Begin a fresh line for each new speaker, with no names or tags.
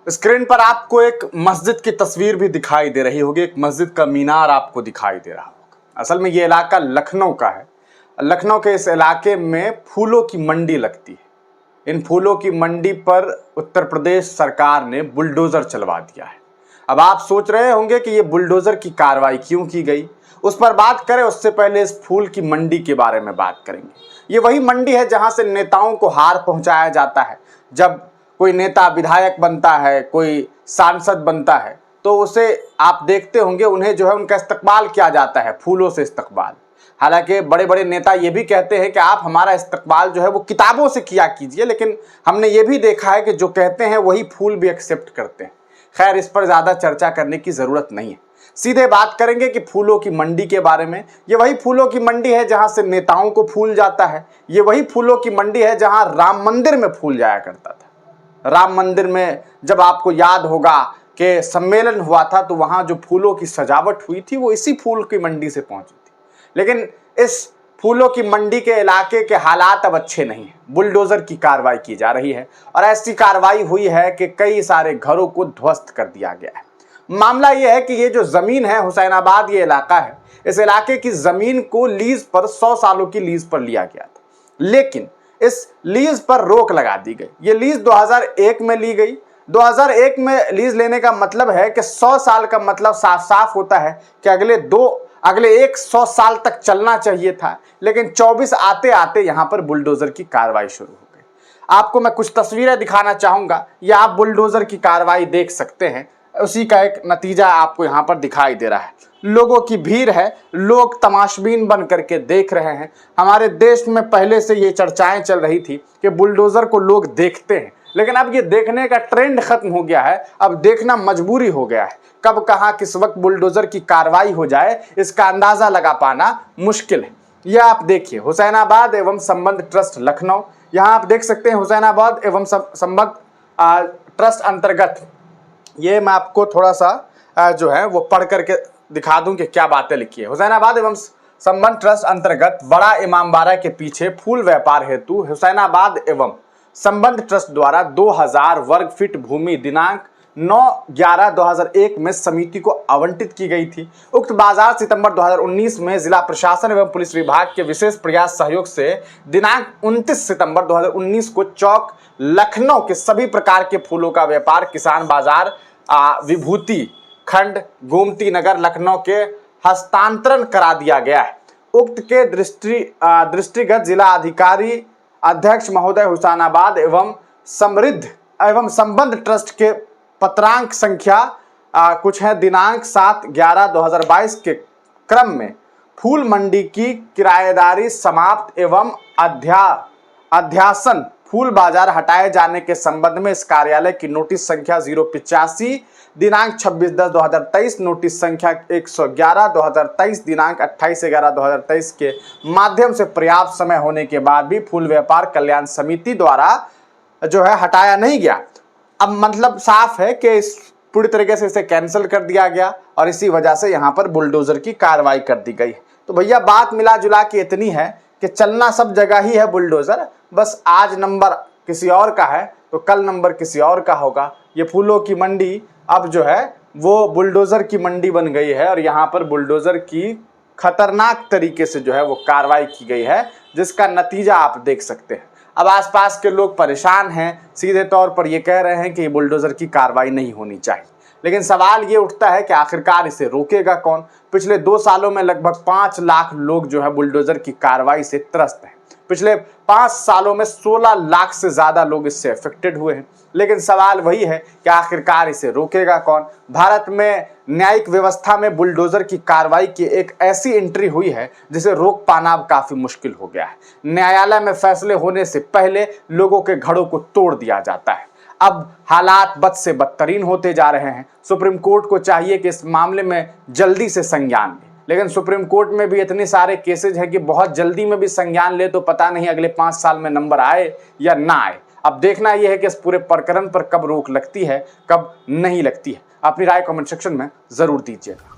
Screen पर आपको एक मस्जिद की तस्वीर भी दिखाई दे रही होगी। एक मस्जिद का मीनार आपको दिखाई दे रहा होगा। असल में ये इलाका लखनऊ का है। लखनऊ के इस इलाके में फूलों की मंडी लगती है। इन फूलों की मंडी पर उत्तर प्रदेश सरकार ने बुलडोजर चलवा दिया है। अब आप सोच रहे होंगे कि ये बुलडोजर की कार्रवाई क्यों की गई। उस पर बात करें उससे पहले इस फूल की मंडी के बारे में बात करेंगे। ये वही मंडी है जहां से नेताओं को हार पहुंचाया जाता है। जब कोई नेता विधायक बनता है, कोई सांसद बनता है, तो उसे आप देखते होंगे उन्हें जो है उनका इस्तकबाल किया जाता है, फूलों से इस्तकबाल। हालांकि बड़े बड़े नेता ये भी कहते हैं कि आप हमारा इस्तकबाल जो है वो किताबों से किया कीजिए, लेकिन हमने ये भी देखा है कि जो कहते हैं वही फूल भी एक्सेप्ट करते हैं। खैर, इस पर ज़्यादा चर्चा करने की ज़रूरत नहीं है। सीधे बात करेंगे कि फूलों की मंडी के बारे में। ये वही फूलों की मंडी है जहां से नेताओं को फूल जाता है। ये वही फूलों की मंडी है जहां राम मंदिर में फूल जाया करता था। राम मंदिर में जब आपको याद होगा कि सम्मेलन हुआ था, तो वहां जो फूलों की सजावट हुई थी वो इसी फूल की मंडी से पहुंची थी। लेकिन इस फूलों की मंडी के इलाके के हालात अब अच्छे नहीं हैं। बुलडोजर की कार्रवाई की जा रही है और ऐसी कार्रवाई हुई है कि कई सारे घरों को ध्वस्त कर दिया गया है। मामला यह है कि ये जो जमीन है, हुसैनाबाद ये इलाका है, इस इलाके की जमीन को लीज पर 100 सालों की लीज पर लिया गया था, लेकिन इस लीज पर रोक लगा दी गई। ये लीज 2001 में ली गई। 2001 में लीज लेने का मतलब है कि 100 साल का मतलब साफ साफ होता है कि अगले 100 साल तक चलना चाहिए था, लेकिन 24 आते आते यहां पर बुलडोजर की कार्रवाई शुरू हो गई। आपको मैं कुछ तस्वीरें दिखाना चाहूंगा, या आप बुलडोजर की कार्रवाई देख सकते हैं। उसी का एक नतीजा आपको यहां पर दिखाई दे रहा है। लोगों की भीड़ है, लोग तमाशबीन बन करके देख रहे हैं। हमारे देश में पहले से ये चर्चाएं चल रही थी कि बुलडोजर को लोग देखते हैं, लेकिन अब ये देखने का ट्रेंड खत्म हो गया है। अब देखना मजबूरी हो गया है। कब कहां किस वक्त बुलडोजर की कार्रवाई हो जाए, इसका अंदाजा लगा पाना मुश्किल है। यह आप देखिए, हुसैनाबाद एवं संबंध ट्रस्ट लखनऊ। यहाँ आप देख सकते हैं हुसैनाबाद एवं संबंध ट्रस्ट अंतर्गत। ये मैं आपको थोड़ा सा जो है वो पढ़ करके दिखा दूं कि क्या बातें लिखी है। हुसैनाबाद एवं संबंध ट्रस्ट अंतर्गत बड़ा इमामबाड़ा के पीछे फूल व्यापार हेतु हुसैनाबाद एवं संबंध ट्रस्ट द्वारा 2000 वर्ग फीट भूमि दिनांक 9/11/2001 में समिति को आवंटित की गई थी। उक्त बाजार सितंबर 2019 में जिला प्रशासन एवं पुलिस विभाग के विशेष प्रयास सहयोग से दिनांक 29 सितंबर 2019 को चौक लखनऊ के सभी प्रकार के फूलों का व्यापार किसान बाजार विभूति खंड गोमती नगर लखनऊ के हस्तांतरण करा दिया गया है। उक्त के दृष्टिगत जिला अधिकारी अध्यक्ष महोदय हुसैनाबाद एवं समृद्ध एवं संबंध ट्रस्ट के पत्रांक संख्या कुछ है दिनांक 7/11/2022 के क्रम में फूल मंडी की किराएदारी समाप्त एवं अध्यासन फूल बाजार हटाए जाने के संबंध में इस कार्यालय की नोटिस संख्या 085 दिनांक 26/10/2023, नोटिस संख्या 111/2023 दिनांक 28/11/2023 के माध्यम से पर्याप्त समय होने के बाद भी फूल व्यापार कल्याण समिति द्वारा जो है हटाया नहीं गया। अब मतलब साफ है कि इस पूरी तरीके से इसे कैंसिल कर दिया गया और इसी वजह से यहाँ पर बुलडोजर की कार्रवाई कर दी गई। तो भैया बात मिला जुला के इतनी है कि चलना सब जगह ही है बुलडोजर, बस आज नंबर किसी और का है तो कल नंबर किसी और का होगा। ये फूलों की मंडी अब जो है वो बुलडोजर की मंडी बन गई है और यहाँ पर बुलडोजर की खतरनाक तरीके से जो है वो कार्रवाई की गई है, जिसका नतीजा आप देख सकते हैं। अब आसपास के लोग परेशान हैं, सीधे तौर पर ये कह रहे हैं कि बुलडोजर की कार्रवाई नहीं होनी चाहिए, लेकिन सवाल ये उठता है कि आखिरकार इसे रोकेगा कौन। पिछले 2 सालों में लगभग 5 लाख लोग जो है बुलडोजर की कार्रवाई से त्रस्त हैं। पिछले 5 सालों में 16 लाख से ज्यादा लोग इससे अफेक्टेड हुए हैं, लेकिन सवाल वही है कि आखिरकार इसे रोकेगा कौन। भारत में न्यायिक व्यवस्था में बुलडोजर की कार्रवाई की एक ऐसी एंट्री हुई है जिसे रोक पाना अब काफी मुश्किल हो गया है। न्यायालय में फैसले होने से पहले लोगों के घरों को तोड़ दिया जाता है। अब हालात बद से बदतरीन होते जा रहे हैं। सुप्रीम कोर्ट को चाहिए कि इस मामले में जल्दी से संज्ञान ले, लेकिन सुप्रीम कोर्ट में भी इतने सारे केसेज हैं कि बहुत जल्दी में भी संज्ञान ले तो पता नहीं अगले 5 साल में नंबर आए या ना आए। अब देखना यह है कि इस पूरे प्रकरण पर कब रोक लगती है, कब नहीं लगती है। अपनी राय कमेंट सेक्शन में जरूर दीजिएगा।